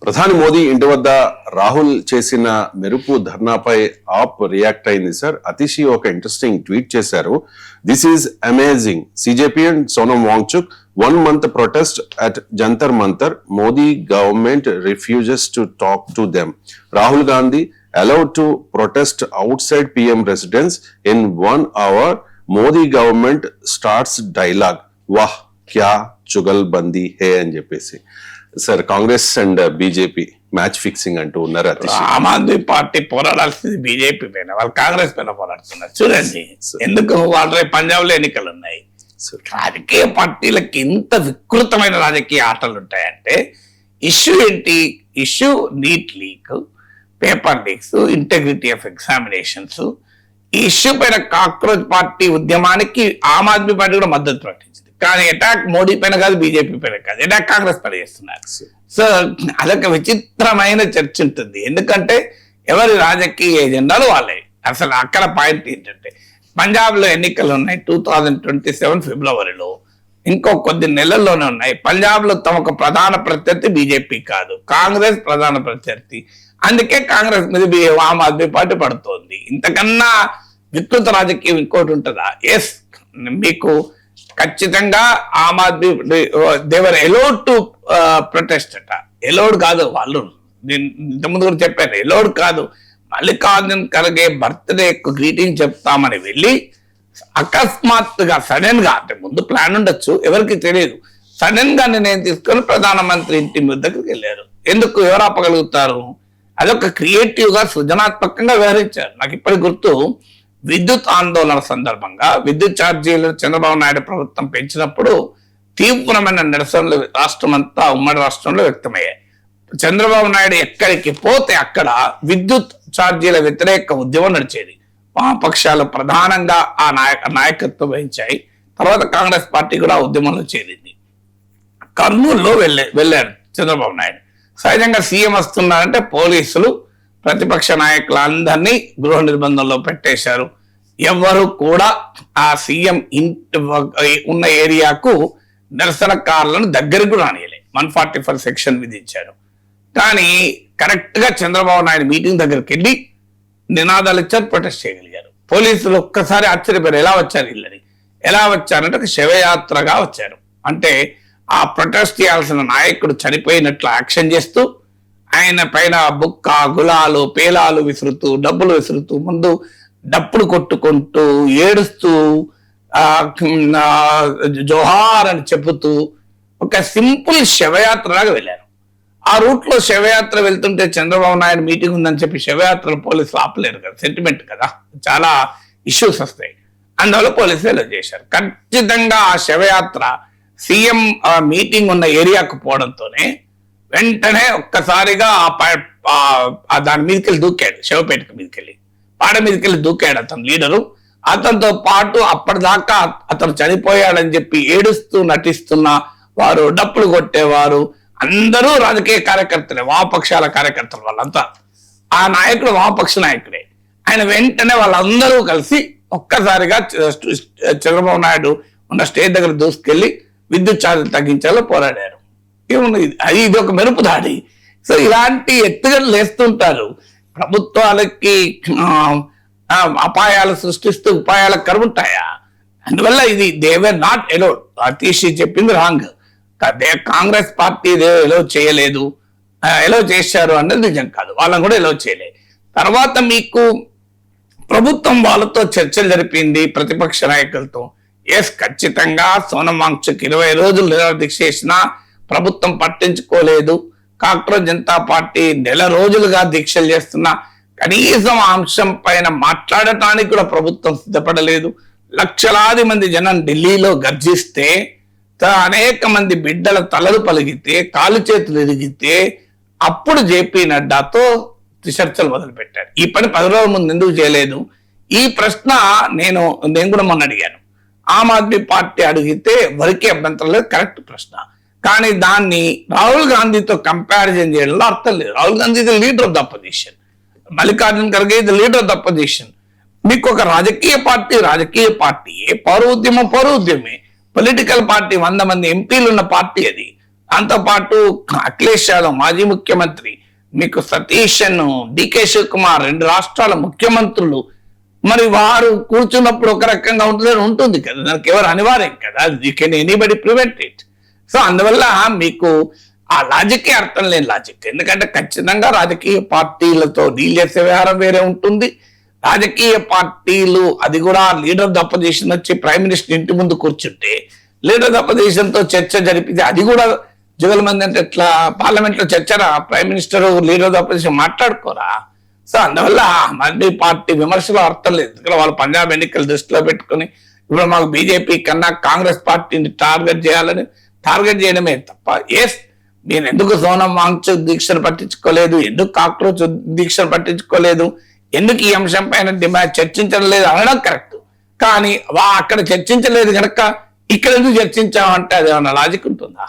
ప్రధాని మోదీ ఇంటి వద్ద రాహుల్ చేసిన మెరుపు ధర్నాపై ఆప్ రియాక్ట్ అయింది సార్. అతిషి ఒక ఇంట్రెస్టింగ్ ట్వీట్ చేశారు. This is amazing. CJP and Sonam Wangchuk 1 month protest at Jantar Mantar. Modi government refuses to talk to them. Rahul Gandhi allowed to protest outside PM residence. In 1 hour, Modi government starts dialogue. Wah, kya chugalbandi hai అని చెప్పేసి sir Congress and BJP match fixing అంటూ ఉన్నారు. Aam Aadmi party పోరాడాల్సింది BJP పైన, వాళ్ళు కాంగ్రెస్ పైన పోరాడుతున్నారు. చూడండి ఎందుకు వాళ్ళ పంజాబ్ లో ఎన్నికలు ఉన్నాయి. రాజకీయ పార్టీలకి ఇంత వికృతమైన రాజకీయ ఆటలు ఉంటాయంటే ఇష్యూ ఏంటి? Issue NEET leak, paper leaks, integrity of examinations. ఈ ఇష్యూ పైన కాక్రోచ్ పార్టీ ఉద్యమానికి ఆమ్ ఆద్మీ పార్టీ కూడా మద్దతు ప్రకటించింది. కానీ అటాక్ మోడీ పైన కాదు, బీజేపీ పైన కాదు, అటాక్ కాంగ్రెస్ పైన చేస్తున్నారు. సో అదొక విచిత్రమైన చర్చ ఉంటుంది. ఎందుకంటే ఎవరి రాజకీయ ఎజెండాలు వాళ్ళే. అసలు అక్కడ పాయింట్ ఏంటంటే పంజాబ్ లో ఎన్నికలు ఉన్నాయి 2027 ఫిబ్రవరిలో, ఇంకో కొద్ది నెలల్లోనే ఉన్నాయి. పంజాబ్ లో తమకు ప్రధాన ప్రత్యర్థి బీజేపీ కాదు, కాంగ్రెస్ ప్రధాన ప్రత్యర్థి. అందుకే కాంగ్రెస్ మీద ఆమ్ ఆద్మీ పార్టీ పడుతోంది. ఇంతకన్నా వికృత రాజకీయం ఇంకోటి ఉంటుందా? ఎస్, మీకు ఖచ్చితంగా ఆమ్ ఆద్మీ దేవర్ ఎలౌడ్ టు ప్రొటెస్ట్ అట. ఎలౌడ్ కాదు, వాళ్ళు ఇంతకుముందు కూడా చెప్పారు, ఎలౌడ్ కాదు. మల్లికార్జున్ ఖర్గే బర్త్డే గ్రీటింగ్ చెప్తామని వెళ్ళి అకస్మాత్తుగా సడన్ గా, అంటే ముందు ప్లాన్ ఉండొచ్చు, ఎవరికి తెలియదు, సడన్ గా నిర్ణయం తీసుకొని ప్రధానమంత్రి ఇంటి దగ్గరికి వెళ్ళారు. ఎందుకు? ఎవరు ఆపగలుగుతారు? అదొక క్రియేటివ్ గా సృజనాత్మకంగా వ్యవహరించారు. నాకు ఇప్పటికి గుర్తు, విద్యుత్ ఆందోళన సందర్భంగా విద్యుత్ ఛార్జీలు చంద్రబాబు నాయుడు ప్రభుత్వం పెంచినప్పుడు తీవ్రమైన నిరసనలు రాష్ట్రం అంతా, ఉమ్మడి రాష్ట్రంలో వ్యక్తమయ్యాయి. చంద్రబాబు నాయుడు ఎక్కడికి పోతే అక్కడ విద్యుత్ ఛార్జీల వ్యతిరేక ఉద్యమం నడిచేది. వామపక్షాలు ప్రధానంగా ఆ నాయకత్వం వహించాయి. తర్వాత కాంగ్రెస్ పార్టీ కూడా ఉద్యమంలో చేరింది. కర్నూలులో వెళ్ళారు చంద్రబాబు నాయుడు. సహజంగా సీఎం వస్తున్నారంటే పోలీసులు ప్రతిపక్ష నాయకులందరినీ గృహ నిర్బంధంలో పెట్టేశారు. ఎవరు కూడా ఆ సీఎం ఇంటి ఉన్న ఏరియాకు నిరసనకారులను దగ్గరకు రానియలే. 144 సెక్షన్ విధించారు. కానీ కరెక్ట్ గా చంద్రబాబు నాయుడు మీటింగ్ దగ్గరికి వెళ్ళి నినాదాలు ఇచ్చారు, ప్రొటెస్ట్ చేయగలిగారు. పోలీసులు ఒక్కసారి ఆశ్చర్యపోయారు, ఎలా వచ్చారు వీళ్ళని. ఎలా వచ్చారంటే ఒక శవయాత్రగా వచ్చారు. అంటే ఆ ప్రొటెస్ట్ చేయాల్సిన నాయకుడు చనిపోయినట్లు యాక్షన్ చేస్తూ ఆయన పైన బుక్క, గులాలు, పేలాలు విసురుతూ, డబ్బులు విసురుతూ, ముందు డప్పులు కొట్టుకుంటూ, ఏడుస్తూ, జోహార్ అని చెబుతూ ఒక సింపుల్ శవయాత్రలాగా వెళ్ళారు. ఆ రూట్ లో శవయాత్ర వెళ్తుంటే చంద్రబాబు నాయుడు మీటింగ్ ఉందని చెప్పి శవయాత్రలు పోలీసులు ఆపలేరు కదా, సెంటిమెంట్ కదా, చాలా ఇష్యూస్ వస్తాయి. అందువల్ల పోలీసులు ఎలా చేశారు. ఖచ్చితంగా ఆ శవయాత్ర సీఎం మీటింగ్ ఉన్న ఏరియాకు పోవడంతోనే వెంటనే ఒక్కసారిగా దాని మీదకెళ్ళి దూకాడు. శవపేటకి మీదకెళ్ళి, పాడ మీదకెళ్ళి దూకాడు అతను లీడరు. అతనితో పాటు అప్పటిదాకా అతను చనిపోయాడని చెప్పి ఏడుస్తూ నటిస్తున్న వారు, డప్పులు కొట్టేవారు అందరూ రాజకీయ కార్యకర్తలే, వామపక్షాల కార్యకర్తలు వాళ్ళంతా. ఆ నాయకుడు వామపక్ష నాయకుడే. ఆయన వెంటనే వాళ్ళందరూ కలిసి ఒక్కసారిగా చంద్రబాబు నాయుడు ఉన్న స్టేజ్ దగ్గర దూసుకెళ్లి విద్యుత్ ఛార్జీలు తగ్గించాలో పోరాడారు. ఇది ఒక మెరుపు దాడి. సో ఇలాంటి ఎత్తుగడలు వేస్తుంటారు. ప్రభుత్వాలకి అపాయాలు సృష్టిస్తూ ఉపాయాలకు కరువుంటాయా? అందువల్ల ఇది దేవర్ నాట్ ఎలౌడ్. అతీషి చెప్పింది రాంగ్. కాంగ్రెస్ పార్టీ ఎలో చేయలేదు, ఎలో చేశారు అన్నది నిజం కాదు. వాళ్ళని కూడా ఎలో చేయలేదు. తర్వాత మీకు ప్రభుత్వం వాళ్ళతో చర్చలు జరిపింది, ప్రతిపక్ష నాయకులతో. ఎస్, ఖచ్చితంగా సోనం వాంగ్చుక్ 20 రోజులు నిరాదీక్ష చేసినా ప్రభుత్వం పట్టించుకోలేదు. కాక్రోచ్ జనతా పార్టీ నెల రోజులుగా దీక్షలు చేస్తున్నా కనీసం ఆ అంశం పైన మాట్లాడటానికి కూడా ప్రభుత్వం సిద్ధపడలేదు. లక్షలాది మంది జనం ఢిల్లీలో గర్జిస్తే, అనేక మంది బిడ్డల తలలు పలిగితే, కాలు చేతులు ఎరిగితే అప్పుడు జేపీ నడ్డాతో చర్చలు మొదలుపెట్టారు. ఈ పని 10 రోజుల ముందు ఎందుకు చేయలేదు? ఈ ప్రశ్న నేను కూడా మొన్న అడిగాను. ఆమ్ ఆద్మీ పార్టీ అడిగితే వరకే అభ్యంతరం లేదు, కరెక్ట్ ప్రశ్న. కానీ దాన్ని రాహుల్ గాంధీతో కంపారిజన్ చేయడంలో అర్థం లేదు. Rahul Gandhi the leader of the opposition, Mallikarjun Kharge the leader of the opposition. మీకు ఒక రాజకీయ పార్టీయే, పౌర ఉద్యమమే, పొలిటికల్ పార్టీ, 100 మంది ఎంపీలు ఉన్న పార్టీ అది. దాంతోపాటు అఖిలేష్ యాదవ్ మాజీ ముఖ్యమంత్రి, మీకు సతీష్ డికే శివకుమార్ 2 రాష్ట్రాల ముఖ్యమంత్రులు, మరి వారు కూర్చున్నప్పుడు ఒక రకంగా ఉంటుంది కదా, దానికి ఎవరు అనివార్యం కదా, you can anybody prevent it. So అందువల్ల మీకు ఆ లాజిక్కే అర్థం లేని లాజిక్. ఎందుకంటే ఖచ్చితంగా రాజకీయ పార్టీలతో డీల్ చేసే వ్యవహారం వేరే ఉంటుంది. రాజకీయ పార్టీలు, అది కూడా లీడర్ ఆఫ్ ద అపోజిషన్ వచ్చి ప్రైమ్ మినిస్టర్ ఇంటి ముందు కూర్చుంటే లీడర్ ఆఫ్ ద అపోజిషన్ తో చర్చ జరిపితే అది కూడా జుగల్ మంది అంటే ఎట్లా? పార్లమెంట్ లో చర్చరా? Prime minister leader of the opposition మాట్లాడుకోరా? సో అందువల్ల ఆమ్ ఆద్మీ పార్టీ విమర్శలో అర్థం లేదు. ఎందుకంటే వాళ్ళు పంజాబ్ ఎన్నికలు దృష్టిలో పెట్టుకుని ఇప్పుడు మాకు బీజేపీ కన్నా కాంగ్రెస్ పార్టీని టార్గెట్ చేయడమే తప్ప, నేను ఎందుకు సోనం వాంగ్చుక్ దీక్షను పట్టించుకోలేదు, ఎందుకు కాక్రోచ్ దీక్షను పట్టించుకోలేదు, ఎందుకు ఈ అంశం పైన చర్చించడం లేదు అనడం కరెక్ట్. కానీ అక్కడ చర్చించలేదు కనుక ఇక్కడ ఎందుకు చర్చించామంటే అది ఏమన్నా లాజిక్ ఉంటుందా?